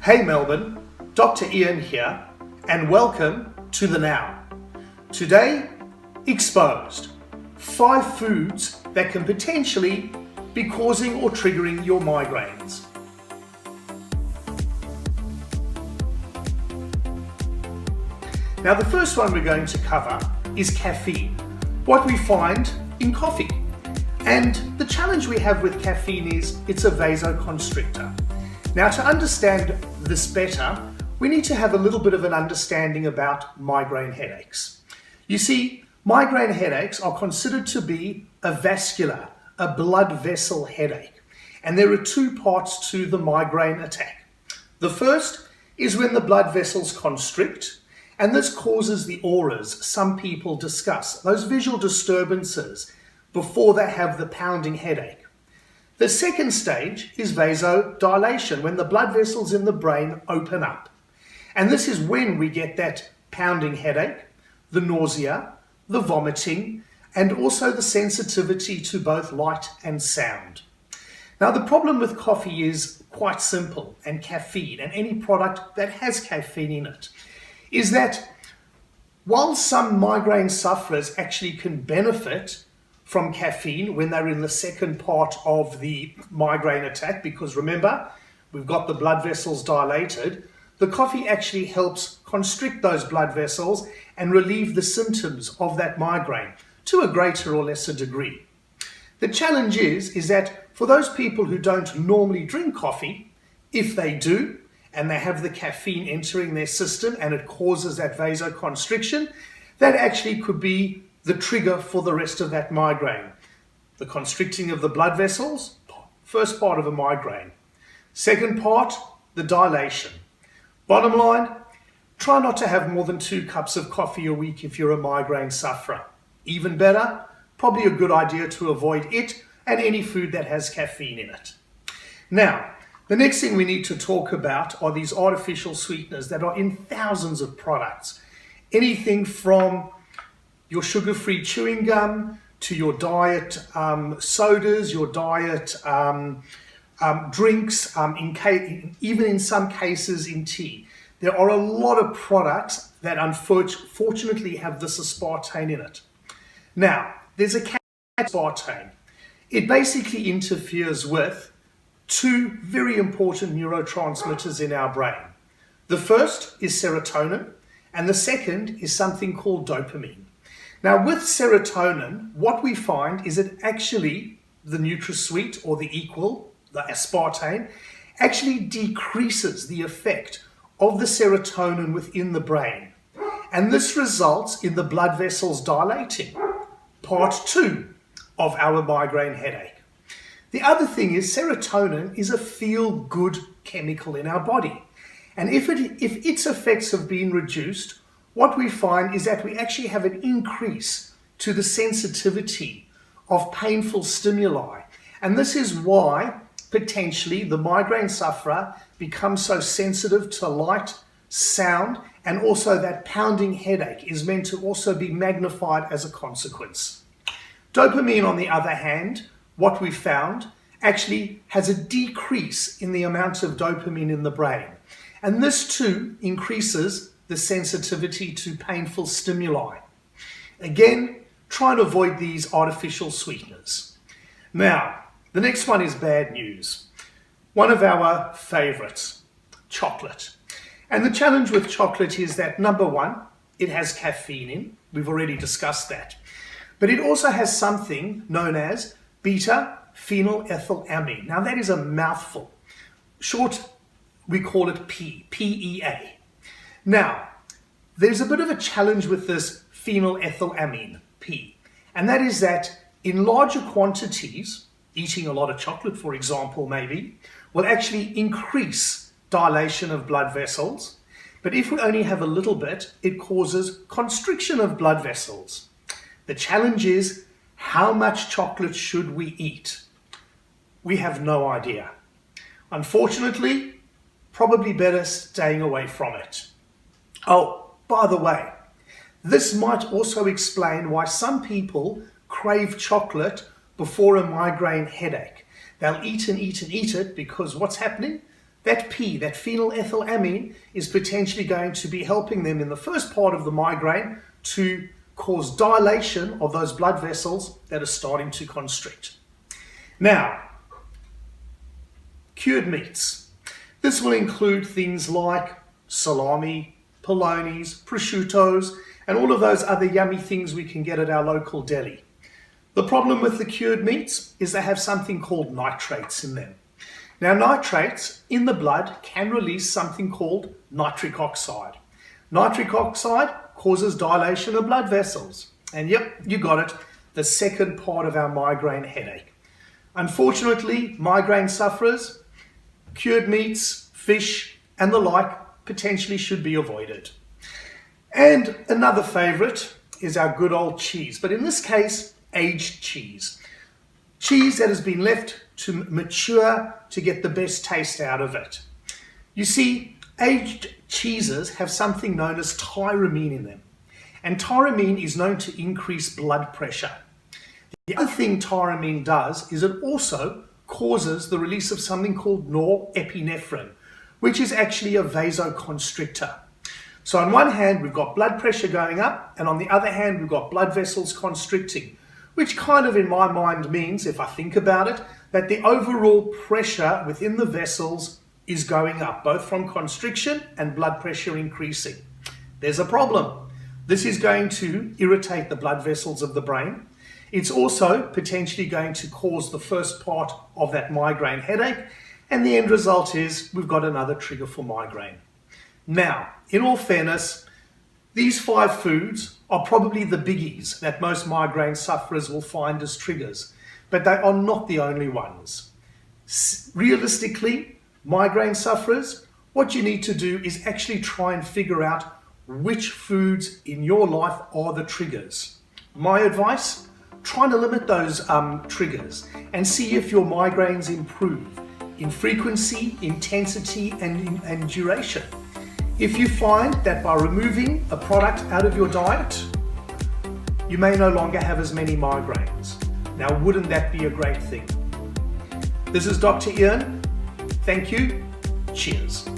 Hey Melbourne, Dr. Ian here, and welcome to The Now. Today, exposed. 5 foods that can potentially be causing or triggering your migraines. Now the first one we're going to cover is caffeine, what we find in coffee. And the challenge we have with caffeine is it's a vasoconstrictor. Now to understand this better, we need to have a little bit of an understanding about migraine headaches. You see, migraine headaches are considered to be a vascular, a blood vessel headache. And there are 2 parts to the migraine attack. The first is when the blood vessels constrict, and this causes the auras some people discuss, those visual disturbances before they have the pounding headache. The second stage is vasodilation, when the blood vessels in the brain open up. And this is when we get that pounding headache, the nausea, the vomiting, and also the sensitivity to both light and sound. Now the problem with coffee is quite simple, and caffeine, and any product that has caffeine in it, is that while some migraine sufferers actually can benefit from caffeine when they're in the second part of the migraine attack, because remember, we've got the blood vessels dilated, the coffee actually helps constrict those blood vessels and relieve the symptoms of that migraine to a greater or lesser degree. The challenge is that for those people who don't normally drink coffee, if they do, and they have the caffeine entering their system and it causes that vasoconstriction, that actually could be the trigger for the rest of that migraine. The constricting of the blood vessels, first part of a migraine. Second part, the dilation. Bottom line, try not to have more than 2 cups of coffee a week if you're a migraine sufferer. Even better, probably a good idea to avoid it and any food that has caffeine in it. Now, the next thing we need to talk about are these artificial sweeteners that are in thousands of products. Anything from your sugar-free chewing gum to your diet sodas, your diet drinks, even in some cases in tea. There are a lot of products that unfortunately have this aspartame in it. Now, there's a aspartame. It basically interferes with 2 very important neurotransmitters in our brain. The first is serotonin, and the second is something called dopamine. Now with serotonin, what we find is that actually the NutraSweet or the aspartame, actually decreases the effect of the serotonin within the brain. And this results in the blood vessels dilating, part 2 of our migraine headache. The other thing is serotonin is a feel-good chemical in our body. And if its effects have been reduced, what we find is that we actually have an increase to the sensitivity of painful stimuli. And this is why potentially the migraine sufferer becomes so sensitive to light, sound, and also that pounding headache is meant to also be magnified as a consequence. Dopamine, on the other hand, what we found actually has a decrease in the amount of dopamine in the brain. And this too increases the sensitivity to painful stimuli. Again, try and avoid these artificial sweeteners. Now, the next one is bad news. One of our favorites, chocolate. And the challenge with chocolate is that, number 1, it has caffeine in. We've already discussed that. But it also has something known as beta-phenylethylamine. Now that is a mouthful. Short, we call it PEA. Now, there's a bit of a challenge with this phenylethylamine, P, and that is that in larger quantities, eating a lot of chocolate, for example, maybe, will actually increase dilation of blood vessels. But if we only have a little bit, it causes constriction of blood vessels. The challenge is, how much chocolate should we eat? We have no idea. Unfortunately, probably better staying away from it. Oh, by the way, this might also explain why some people crave chocolate before a migraine headache. They'll eat and eat and eat it because what's happening? that P, that phenylethylamine, is potentially going to be helping them in the first part of the migraine to cause dilation of those blood vessels that are starting to constrict. Now, cured meats. This will include things like salami, polonis, prosciuttos, and all of those other yummy things we can get at our local deli. The problem with the cured meats is they have something called nitrates in them. Now, nitrates in the blood can release something called nitric oxide. Nitric oxide causes dilation of blood vessels. And yep, you got it, the second part of our migraine headache. Unfortunately, migraine sufferers, cured meats, fish, and the like potentially should be avoided. And another favorite is our good old cheese, but in this case, aged cheese. Cheese that has been left to mature to get the best taste out of it. You see, aged cheeses have something known as tyramine in them. And tyramine is known to increase blood pressure. The other thing tyramine does is it also causes the release of something called norepinephrine, which is actually a vasoconstrictor. So on one hand, we've got blood pressure going up, and on the other hand, we've got blood vessels constricting, which kind of in my mind means, if I think about it, that the overall pressure within the vessels is going up, both from constriction and blood pressure increasing. There's a problem. This is going to irritate the blood vessels of the brain. It's also potentially going to cause the first part of that migraine headache, and the end result is we've got another trigger for migraine. Now, in all fairness, these 5 foods are probably the biggies that most migraine sufferers will find as triggers, but they are not the only ones. Realistically, migraine sufferers, what you need to do is actually try and figure out which foods in your life are the triggers. My advice, try to limit those triggers and see if your migraines improve in frequency, intensity, and duration. If you find that by removing a product out of your diet, you may no longer have as many migraines. Now, wouldn't that be a great thing? This is Dr. Ian. Thank you. Cheers.